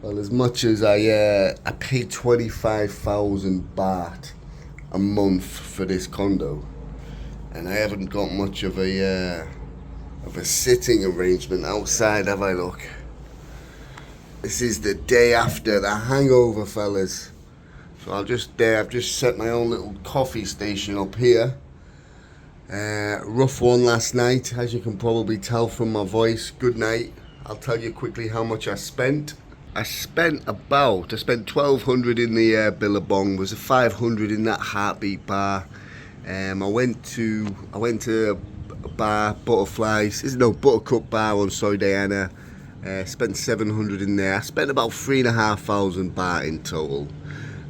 Well, as much as I paid 25,000 baht a month for this condo, and I haven't got much of a sitting arrangement outside, have I? Look, this is the day after the hangover, fellas. So I've just set my own little coffee station up here. Rough one last night, as you can probably tell from my voice. Good night. I'll tell you quickly how much I spent. I spent 1,200 in the Billabong. Was a 500 in that heartbeat bar. I went to a bar, Buttercup bar on Soy Diana. Spent 700 in there. I spent about 3,500 baht in total.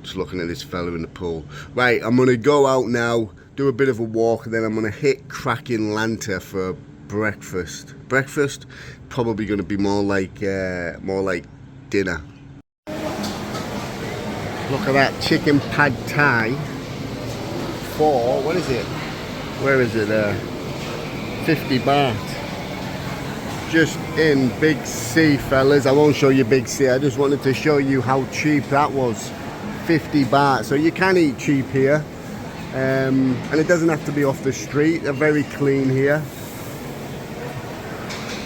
Just looking at this fella in the pool. Right, I'm gonna go out now, do a bit of a walk, and then I'm gonna hit Kraken Lant for breakfast. Breakfast, probably gonna be more like dinner. Look at that chicken pad thai for, what is it? Where is it? 50 baht. Just in Big C, fellas. I won't show you Big C. I just wanted to show you how cheap that was. 50 baht. So you can eat cheap here, and it doesn't have to be off the street. They're very clean here.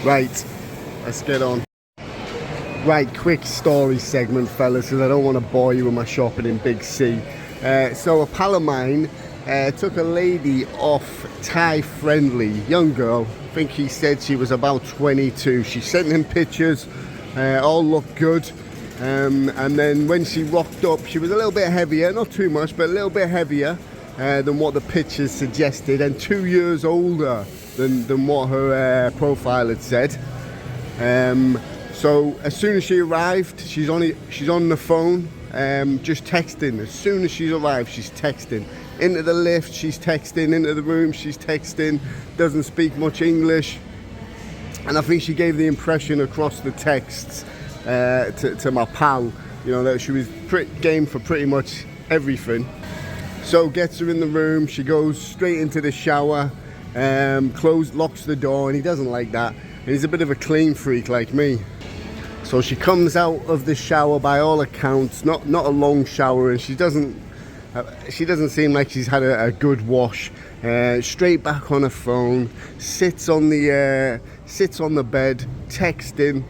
Right, let's get on. Right, quick story segment, fellas, because I don't want to bore you with my shopping in Big C. So a pal of mine took a lady off Thai Friendly, young girl. I think he said she was about 22. She sent him pictures, all looked good. And then when she rocked up, she was a little bit heavier, not too much, but a little bit heavier than what the pictures suggested, and 2 years older than what her profile had said. So as soon as she arrived, she's on the phone, just texting. As soon as she's arrived, she's texting. Into the lift, she's texting. Into the room, she's texting. Doesn't speak much English. And I think she gave the impression across the texts to my pal, you know, that she was game for pretty much everything. So gets her in the room, she goes straight into the shower, locks the door, and he doesn't like that. And he's a bit of a clean freak like me. So she comes out of the shower, by all accounts, not a long shower, and she doesn't seem like she's had a good wash. Straight back on her phone, sits on the bed, texting.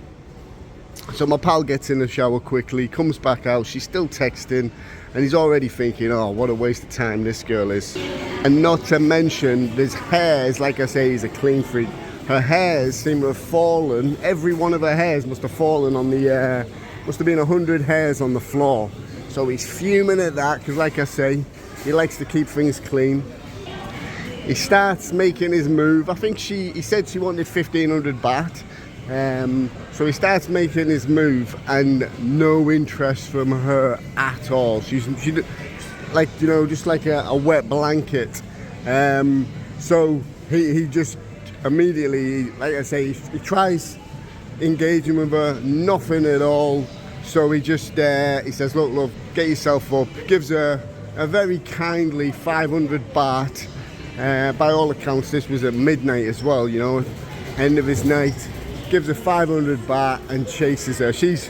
So my pal gets in the shower quickly, comes back out, she's still texting, and he's already thinking, oh, what a waste of time this girl is. And not to mention, his hairs, like I say, he's a clean freak. Her hairs seem to have fallen. Every one of her hairs must have fallen on the, must have been 100 hairs on the floor. So he's fuming at that, because like I say, he likes to keep things clean. He starts making his move. I think he said she wanted 1,500 baht. So he starts making his move, and no interest from her at all. She like, you know, just like a wet blanket. So he just immediately, like I say, he tries engaging with her, nothing at all. So he just he says, look, love, get yourself up. Gives her a very kindly 500 baht. By all accounts, this was at midnight as well, you know, end of his night. Gives her 500 baht and chases her. She's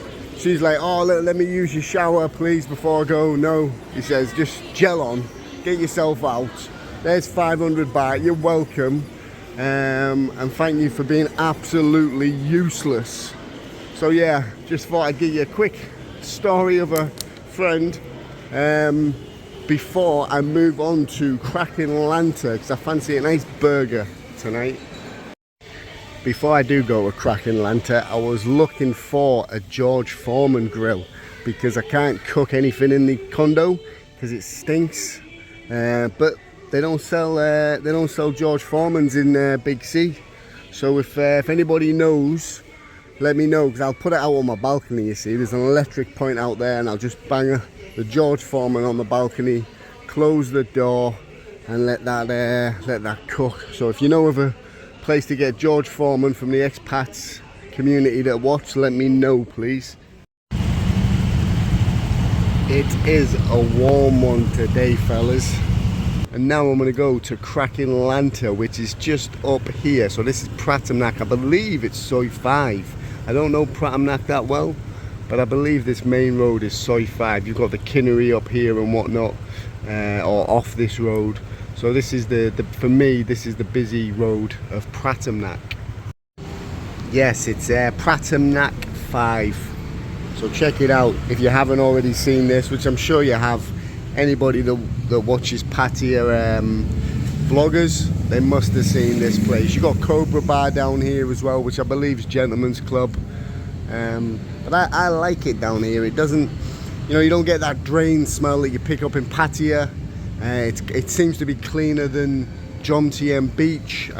like, oh, let me use your shower, please, before I go. No, he says, just gel on, get yourself out. There's 500 baht, you're welcome. And thank you for being absolutely useless. So yeah, just thought I'd give you a quick story of a friend before I move on to Kraken Lant, because I fancy a nice burger tonight. Before I do go to Kraken Lant, I was looking for a George Foreman grill, because I can't cook anything in the condo because it stinks. But they don't sell George Foreman's in Big C. So if anybody knows, let me know, because I'll put it out on my balcony. You see, there's an electric point out there, and I'll just bang the George Foreman on the balcony, close the door, and let that cook. So if you know of a place to get George Foreman from the expats community that watch, let me know, please. It is a warm one today, fellas, and now I'm going to go to Kraken Lant, which is just up here. So this is Pattaya. I believe it's Soy 5. I don't know Pattaya that well, but I believe this main road is Soi 5. You've got the Kinnery up here and whatnot, or off this road. So this is for me, this is the busy road of Pratamnak. Yes, it's Pratamnak 5. So check it out if you haven't already seen this, which I'm sure you have. Anybody that watches Pattaya vloggers, they must have seen this place. You got Cobra Bar down here as well, which I believe is Gentleman's Club. But I like it down here. It doesn't, you know, you don't get that drain smell that you pick up in Pattaya. It seems to be cleaner than Jomtien Beach.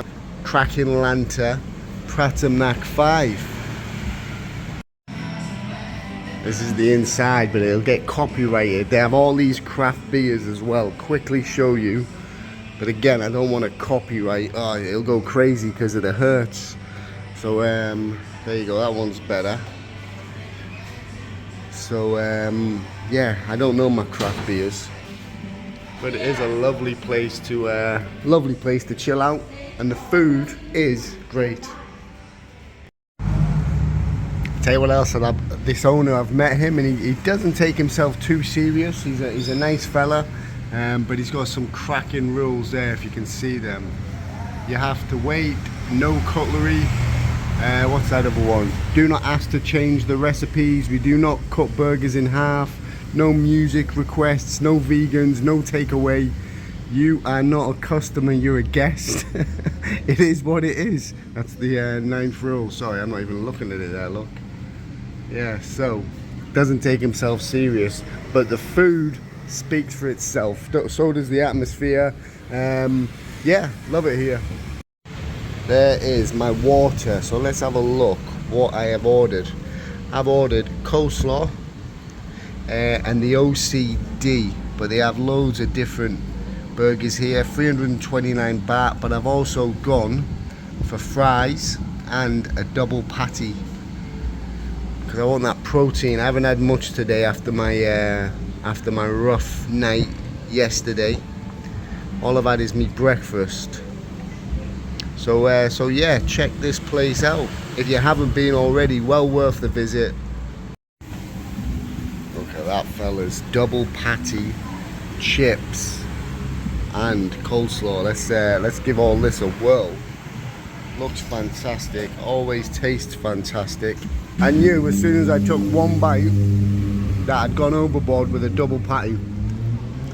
Kraken, Lant, Pratamnak 5. This is the inside, but it'll get copyrighted. They have all these craft beers as well. Quickly show you. But again, I don't want to copyright. Oh, it'll go crazy because of the hertz. So there you go. That one's better. So yeah, I don't know my craft beers, but it is a lovely place to chill out, and the food is great. Tell you what else, this owner, I've met him, and he doesn't take himself too serious. He's a nice fella, but he's got some cracking rules there, if you can see them. You have to wait, no cutlery. What's that other one? Do not ask to change the recipes. We do not cut burgers in half. No music requests, no vegans, no takeaway. You are not a customer, you're a guest. It is what it is. That's the 9th rule. Sorry, I'm not even looking at it there, look. Yeah, so doesn't take himself serious, but the food speaks for itself. So does the atmosphere. Yeah, love it here. There is my water. So let's have a look what I have ordered. I've ordered coleslaw and the OCD, but they have loads of different burgers here. 329 baht, but I've also gone for fries and a double patty, because I want that protein. I haven't had much today after my rough night yesterday. All I've had is me breakfast. So yeah, check this place out if you haven't been already. Well worth the visit. Look at that, fellas. Double patty, chips and coleslaw. Let's give all this a whirl. Looks fantastic, always tastes fantastic. I knew as soon as I took one bite that I'd gone overboard with a double patty.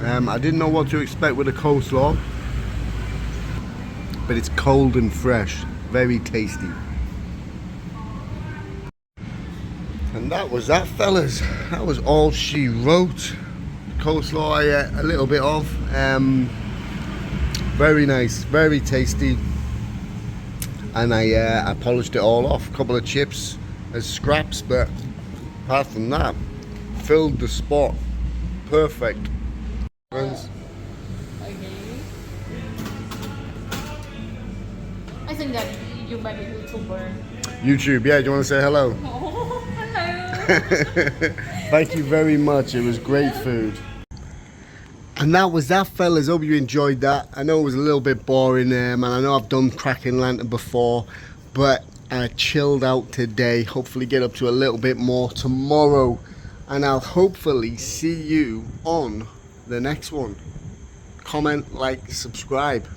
I didn't know what to expect with a coleslaw, but it's cold and fresh, very tasty. And that was that, fellas. That was all she wrote. Coleslaw I ate a little bit of. Very nice, very tasty. And I polished it all off. A couple of chips as scraps, but apart from that, filled the spot. Perfect. Friends. Okay. I think that you might be a YouTuber. YouTube, yeah, do you want to say hello? Oh, hello. Thank you very much, it was great food. And that was that, fellas. Hope you enjoyed that. I know it was a little bit boring, and I know I've done Kraken Lantern before, but I chilled out today. Hopefully get up to a little bit more tomorrow, and I'll hopefully see you on the next one. Comment, like, subscribe.